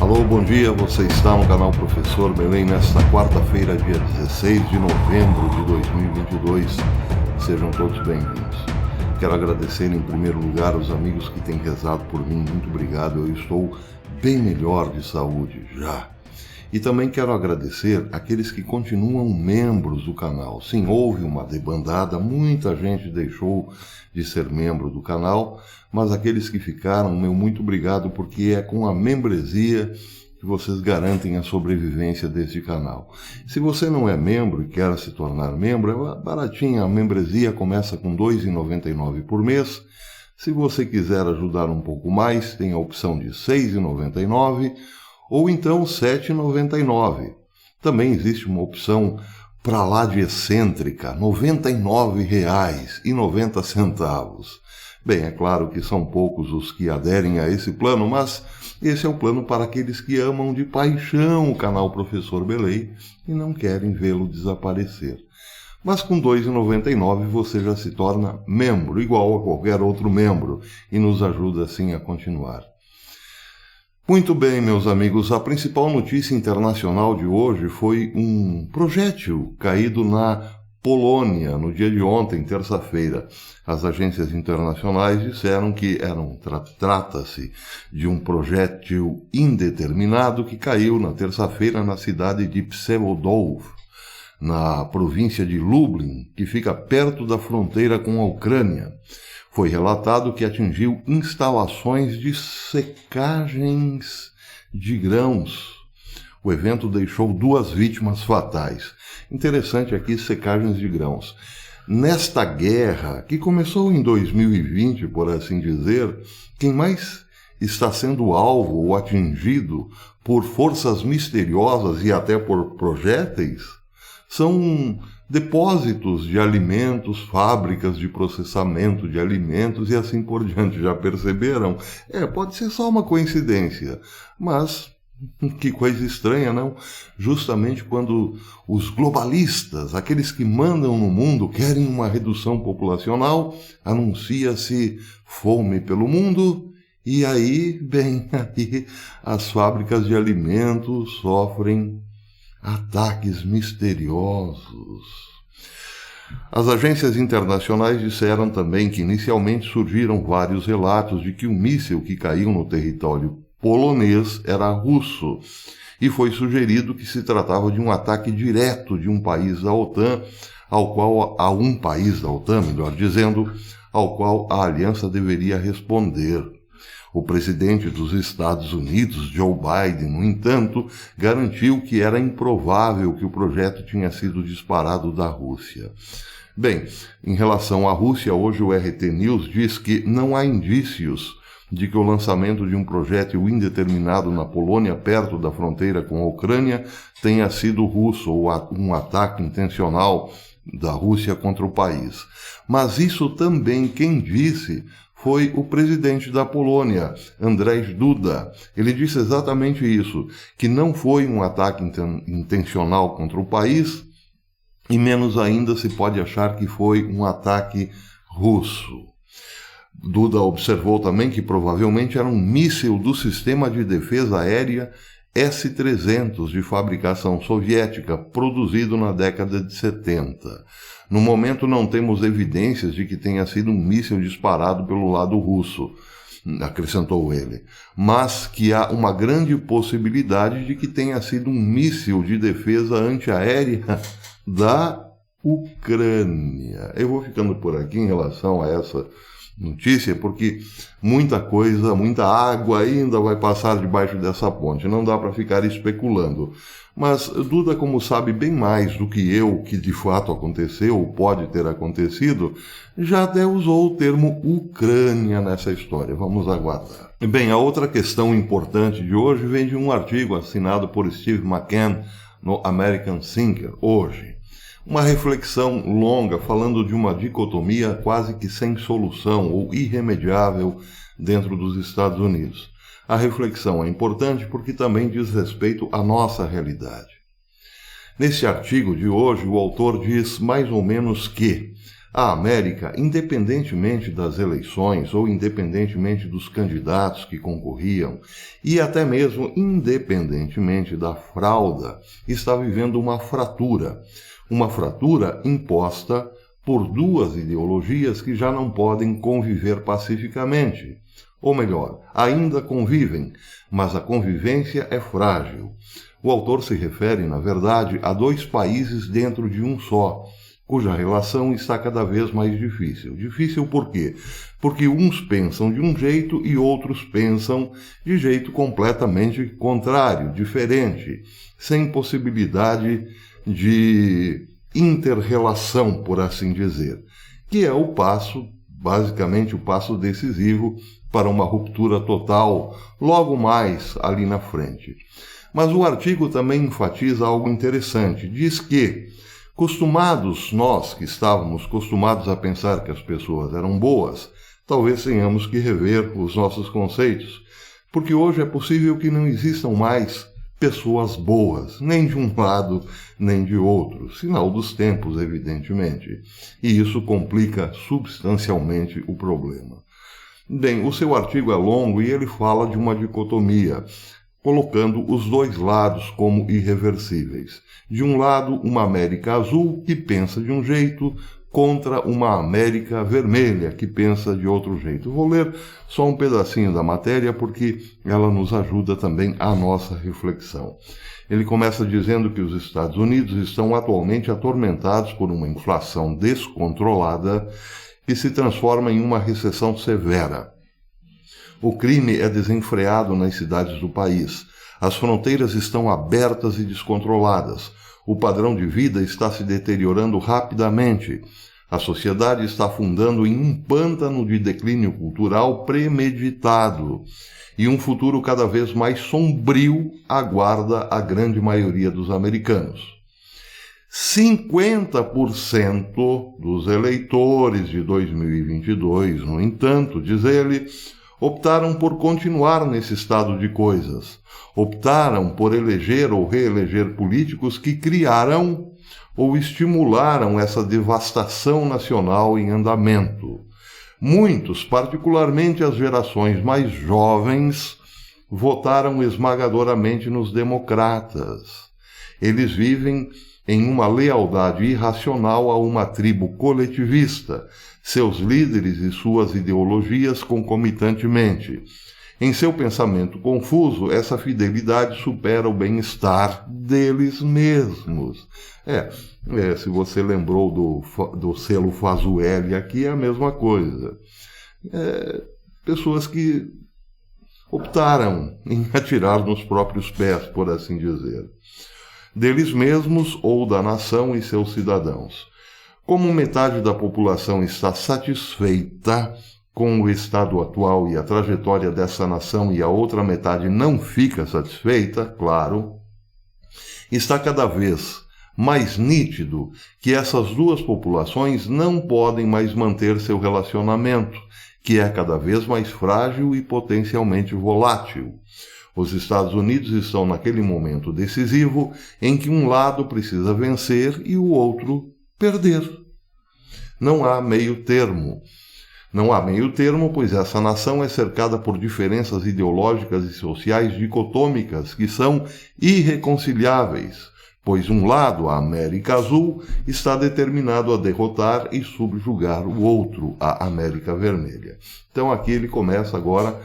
Alô, bom dia, você está no canal Professor Belém nesta quarta-feira, dia 16 de novembro de 2022. Sejam todos bem-vindos. Quero agradecer em primeiro lugar os amigos que têm rezado por mim, muito obrigado, eu estou bem melhor de saúde já. E também quero agradecer aqueles que continuam membros do canal. Sim, houve uma debandada, muita gente deixou de ser membro do canal, mas aqueles que ficaram, meu muito obrigado, porque é com a membresia que vocês garantem a sobrevivência deste canal. Se você não é membro e quer se tornar membro, é baratinha, a membresia começa com R$ 2,99 por mês. Se você quiser ajudar um pouco mais, tem a opção de R$ 6,99 ou então R$ 7,99. Também existe uma opção para lá de excêntrica, R$ 99,90. Bem, é claro que são poucos os que aderem a esse plano, mas esse é o plano para aqueles que amam de paixão o canal Professor Belém e não querem vê-lo desaparecer. Mas com R$ 2,99 você já se torna membro, igual a qualquer outro membro, e nos ajuda assim a continuar. Muito bem, meus amigos, a principal notícia internacional de hoje foi um projétil caído na Polônia no dia de ontem, terça-feira. As agências internacionais disseram que trata-se de um projétil indeterminado que caiu na terça-feira na cidade de Przewodów, na província de Lublin, que fica perto da fronteira com a Ucrânia. Foi relatado que atingiu instalações de secagens de grãos. O evento deixou 2 vítimas fatais. Interessante aqui, secagens de grãos. Nesta guerra, que começou em 2020, por assim dizer, quem mais está sendo alvo ou atingido por forças misteriosas e até por projéteis são depósitos de alimentos, fábricas de processamento de alimentos e assim por diante. Já perceberam? Pode ser só uma coincidência, mas que coisa estranha, não? Justamente quando os globalistas, aqueles que mandam no mundo, querem uma redução populacional, anuncia-se fome pelo mundo e aí as fábricas de alimentos sofrem ataques misteriosos. As agências internacionais disseram também que inicialmente surgiram vários relatos de que o míssil que caiu no território polonês era russo, e foi sugerido que se tratava de um ataque direto de um país da OTAN, ao qual a aliança deveria responder. O presidente dos Estados Unidos, Joe Biden, no entanto, garantiu que era improvável que o projeto tinha sido disparado da Rússia. Bem, em relação à Rússia, hoje o RT News diz que não há indícios de que o lançamento de um projétil indeterminado na Polônia, perto da fronteira com a Ucrânia, tenha sido russo ou um ataque intencional da Rússia contra o país. Mas isso também quem disse foi o presidente da Polônia, Andrzej Duda. Ele disse exatamente isso, que não foi um ataque intencional contra o país, e menos ainda se pode achar que foi um ataque russo. Duda observou também que provavelmente era um míssil do sistema de defesa aérea S-300 de fabricação soviética, produzido na década de 70. No momento não temos evidências de que tenha sido um míssil disparado pelo lado russo, acrescentou ele, mas que há uma grande possibilidade de que tenha sido um míssil de defesa antiaérea da Ucrânia. Eu vou ficando por aqui em relação a essa notícia, porque muita coisa, muita água ainda vai passar debaixo dessa ponte, não dá para ficar especulando. Mas Duda, como sabe bem mais do que eu que de fato aconteceu ou pode ter acontecido, já até usou o termo Ucrânia nessa história. Vamos aguardar. Bem, a outra questão importante de hoje vem de um artigo assinado por Steve McCann no American Thinker, hoje. Uma reflexão longa falando de uma dicotomia quase que sem solução ou irremediável dentro dos Estados Unidos. A reflexão é importante porque também diz respeito à nossa realidade. Nesse artigo de hoje, o autor diz mais ou menos que A América, independentemente das eleições ou independentemente dos candidatos que concorriam, e até mesmo independentemente da fraude, está vivendo uma fratura imposta por duas ideologias que já não podem conviver pacificamente. Ou melhor, ainda convivem, mas a convivência é frágil. O autor se refere, na verdade, a dois países dentro de um só, cuja relação está cada vez mais difícil. Difícil por quê? Porque uns pensam de um jeito e outros pensam de jeito completamente contrário, diferente, sem possibilidade de inter-relação, por assim dizer, que é o passo, basicamente o passo decisivo para uma ruptura total, logo mais ali na frente. Mas o artigo também enfatiza algo interessante. Diz que, nós que estávamos acostumados a pensar que as pessoas eram boas, talvez tenhamos que rever os nossos conceitos, porque hoje é possível que não existam mais pessoas boas, nem de um lado nem de outro, sinal dos tempos, evidentemente, e isso complica substancialmente o problema. Bem, o seu artigo é longo e ele fala de uma dicotomia, colocando os dois lados como irreversíveis. De um lado, uma América azul que pensa de um jeito, contra uma América vermelha que pensa de outro jeito. Vou ler só um pedacinho da matéria porque ela nos ajuda também à nossa reflexão. Ele começa dizendo que os Estados Unidos estão atualmente atormentados por uma inflação descontrolada que se transforma em uma recessão severa. O crime é desenfreado nas cidades do país. As fronteiras estão abertas e descontroladas. O padrão de vida está se deteriorando rapidamente. A sociedade está afundando em um pântano de declínio cultural premeditado. E um futuro cada vez mais sombrio aguarda a grande maioria dos americanos. 50% dos eleitores de 2022, no entanto, diz ele, optaram por continuar nesse estado de coisas. Optaram por eleger ou reeleger políticos que criaram ou estimularam essa devastação nacional em andamento. Muitos, particularmente as gerações mais jovens, votaram esmagadoramente nos democratas. Eles vivem em uma lealdade irracional a uma tribo coletivista, seus líderes e suas ideologias concomitantemente. Em seu pensamento confuso, essa fidelidade supera o bem-estar deles mesmos. Se você lembrou do selo Fasueli aqui, é a mesma coisa. Pessoas que optaram em atirar nos próprios pés, por assim dizer, deles mesmos ou da nação e seus cidadãos. Como metade da população está satisfeita com o estado atual e a trajetória dessa nação e a outra metade não fica satisfeita, claro, está cada vez mais nítido que essas duas populações não podem mais manter seu relacionamento, que é cada vez mais frágil e potencialmente volátil. Os Estados Unidos estão naquele momento decisivo em que um lado precisa vencer e o outro perder. Não há meio termo. Não há meio termo, pois essa nação é cercada por diferenças ideológicas e sociais dicotômicas que são irreconciliáveis, pois um lado, a América Azul, está determinado a derrotar e subjugar o outro, a América Vermelha. Então aqui ele começa agora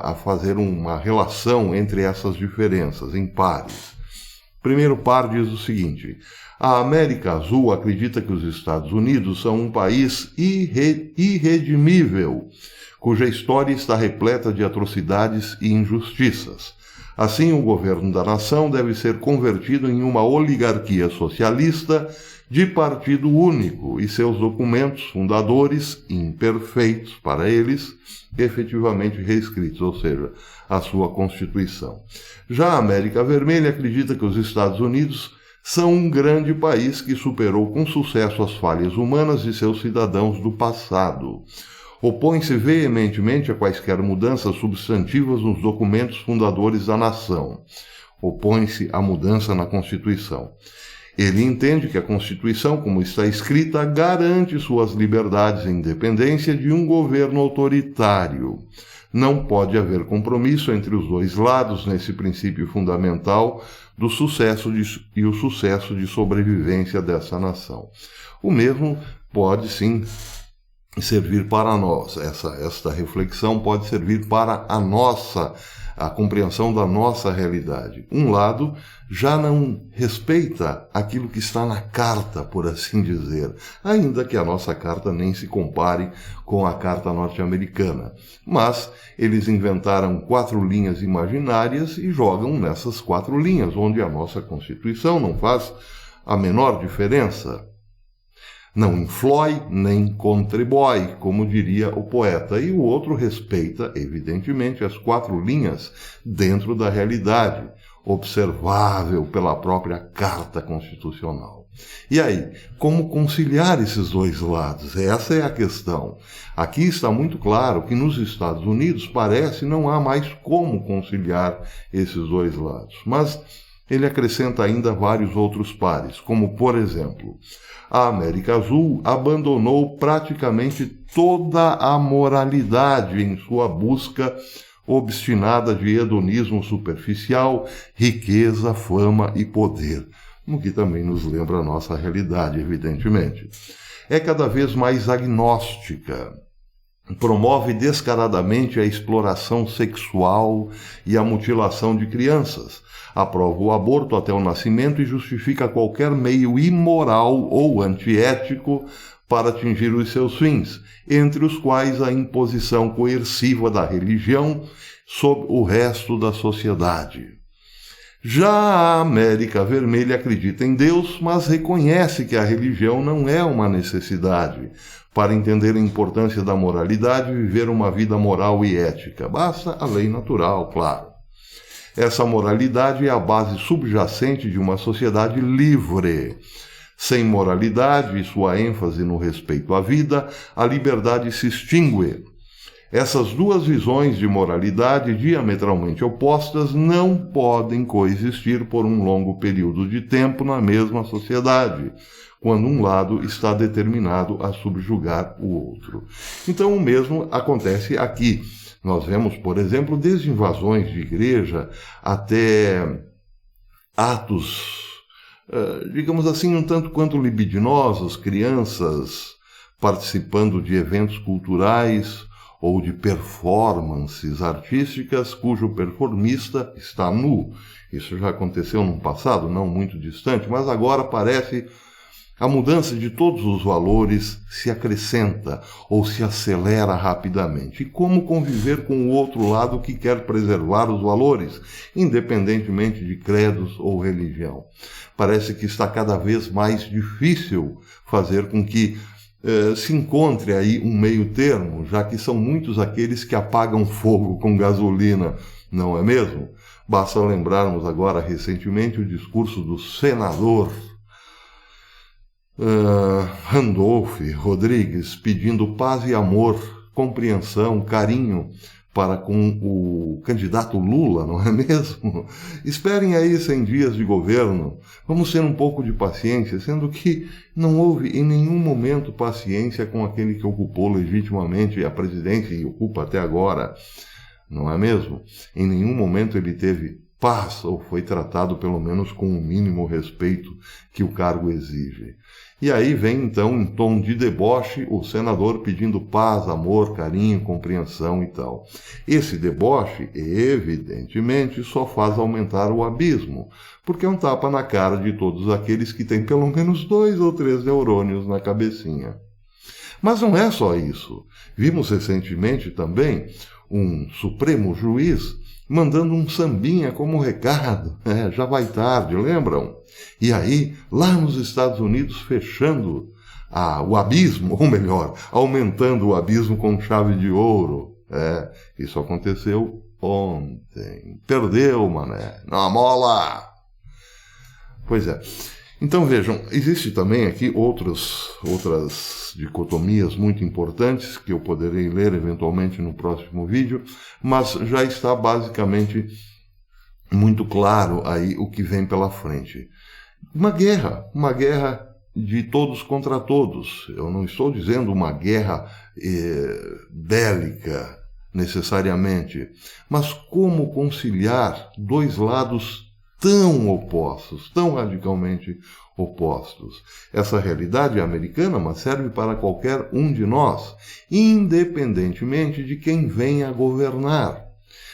a fazer uma relação entre essas diferenças, em pares. Primeiro par diz o seguinte: a América Azul acredita que os Estados Unidos são um país irredimível, cuja história está repleta de atrocidades e injustiças. Assim, o governo da nação deve ser convertido em uma oligarquia socialista de partido único e seus documentos fundadores, imperfeitos para eles, efetivamente reescritos, ou seja, a sua Constituição. Já a América Vermelha acredita que os Estados Unidos são um grande país que superou com sucesso as falhas humanas de seus cidadãos do passado. Opõe-se veementemente a quaisquer mudanças substantivas nos documentos fundadores da nação. Opõe-se à mudança na Constituição. Ele entende que a Constituição, como está escrita, garante suas liberdades e independência de um governo autoritário. Não pode haver compromisso entre os dois lados nesse princípio fundamental do sucesso e o sucesso de sobrevivência dessa nação. O mesmo pode, sim, servir para nós. Esta reflexão pode servir para a compreensão da nossa realidade. Um lado já não respeita aquilo que está na carta, por assim dizer, ainda que a nossa carta nem se compare com a carta norte-americana. Mas eles inventaram 4 linhas imaginárias e jogam nessas 4 linhas, onde a nossa Constituição não faz a menor diferença. Não influi nem contribui, como diria o poeta, e o outro respeita, evidentemente, as 4 linhas dentro da realidade, observável pela própria Carta Constitucional. E aí, como conciliar esses dois lados? Essa é a questão. Aqui está muito claro que nos Estados Unidos parece não há mais como conciliar esses dois lados, mas ele acrescenta ainda vários outros pares, como, por exemplo, a América Azul abandonou praticamente toda a moralidade em sua busca obstinada de hedonismo superficial, riqueza, fama e poder, o que também nos lembra a nossa realidade, evidentemente. É cada vez mais agnóstica. Promove descaradamente a exploração sexual e a mutilação de crianças. Aprova o aborto até o nascimento e justifica qualquer meio imoral ou antiético para atingir os seus fins, entre os quais a imposição coerciva da religião sobre o resto da sociedade. Já a América Vermelha acredita em Deus, mas reconhece que a religião não é uma necessidade para entender a importância da moralidade e viver uma vida moral e ética. Basta a lei natural, claro. Essa moralidade é a base subjacente de uma sociedade livre. Sem moralidade e sua ênfase no respeito à vida, a liberdade se extingue. Essas duas visões de moralidade diametralmente opostas não podem coexistir por um longo período de tempo na mesma sociedade, quando um lado está determinado a subjugar o outro. Então o mesmo acontece aqui. Nós vemos, por exemplo, desde invasões de igreja até atos, digamos assim, um tanto quanto libidinosos, crianças participando de eventos culturais ou de performances artísticas cujo performista está nu. Isso já aconteceu num passado não muito distante, mas agora parece a mudança de todos os valores se acrescenta ou se acelera rapidamente. E como conviver com o outro lado que quer preservar os valores, independentemente de credos ou religião? Parece que está cada vez mais difícil fazer com que se encontre aí um meio termo, já que são muitos aqueles que apagam fogo com gasolina, não é mesmo? Basta lembrarmos agora recentemente o discurso do senador Randolph Rodrigues, pedindo paz e amor, compreensão, carinho para com o candidato Lula, não é mesmo? Esperem aí 100 dias de governo, vamos ter um pouco de paciência, sendo que não houve em nenhum momento paciência com aquele que ocupou legitimamente a presidência e ocupa até agora, não é mesmo? Em nenhum momento ele teve paz ou foi tratado pelo menos com o mínimo respeito que o cargo exige. E aí vem então, em tom de deboche, o senador pedindo paz, amor, carinho, compreensão e tal. Esse deboche, evidentemente, só faz aumentar o abismo, porque é um tapa na cara de todos aqueles que têm pelo menos 2 ou 3 neurônios na cabecinha. Mas não é só isso. Vimos recentemente também um Supremo Juiz mandando um sambinha como recado. Já vai tarde, lembram? E aí, lá nos Estados Unidos, fechando o abismo, ou melhor, aumentando o abismo com chave de ouro. Isso aconteceu ontem. Perdeu, mané. Na mola! Pois é. Então vejam, existe também aqui outras dicotomias muito importantes que eu poderei ler eventualmente no próximo vídeo, mas já está basicamente muito claro aí o que vem pela frente. Uma guerra de todos contra todos. Eu não estou dizendo uma guerra bélica, necessariamente, mas como conciliar dois lados tão opostos, tão radicalmente opostos. Essa realidade é americana, mas serve para qualquer um de nós, independentemente de quem venha a governar.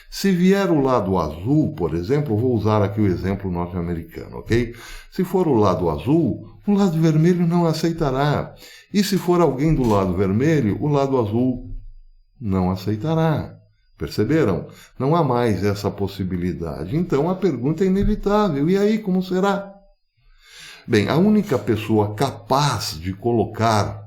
Se vier o lado azul, por exemplo, vou usar aqui o exemplo norte-americano, ok? Se for o lado azul, o lado vermelho não aceitará. E se for alguém do lado vermelho, o lado azul não aceitará. Perceberam? Não há mais essa possibilidade. Então a pergunta é inevitável. E aí, como será? Bem, a única pessoa capaz de colocar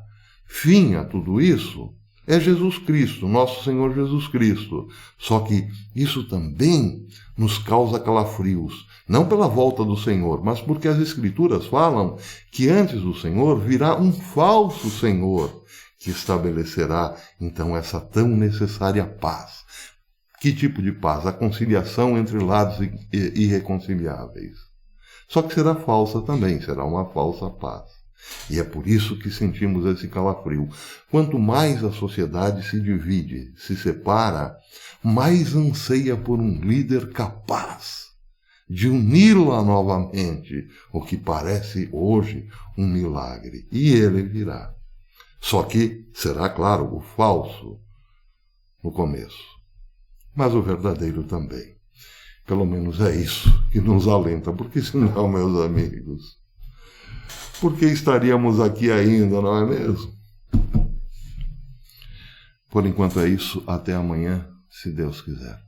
fim a tudo isso é Jesus Cristo, nosso Senhor Jesus Cristo. Só que isso também nos causa calafrios. Não pela volta do Senhor, mas porque as Escrituras falam que antes do Senhor virá um falso Senhor que estabelecerá, então, essa tão necessária paz. Que tipo de paz? A conciliação entre lados irreconciliáveis. Só que será falsa também, será uma falsa paz. E é por isso que sentimos esse calafrio. Quanto mais a sociedade se divide, se separa, mais anseia por um líder capaz de uni-la novamente, o que parece hoje um milagre. E ele virá. Só que será, claro, o falso no começo, mas o verdadeiro também. Pelo menos é isso que nos alenta, porque senão, meus amigos, por que estaríamos aqui ainda, não é mesmo? Por enquanto é isso, até amanhã, se Deus quiser.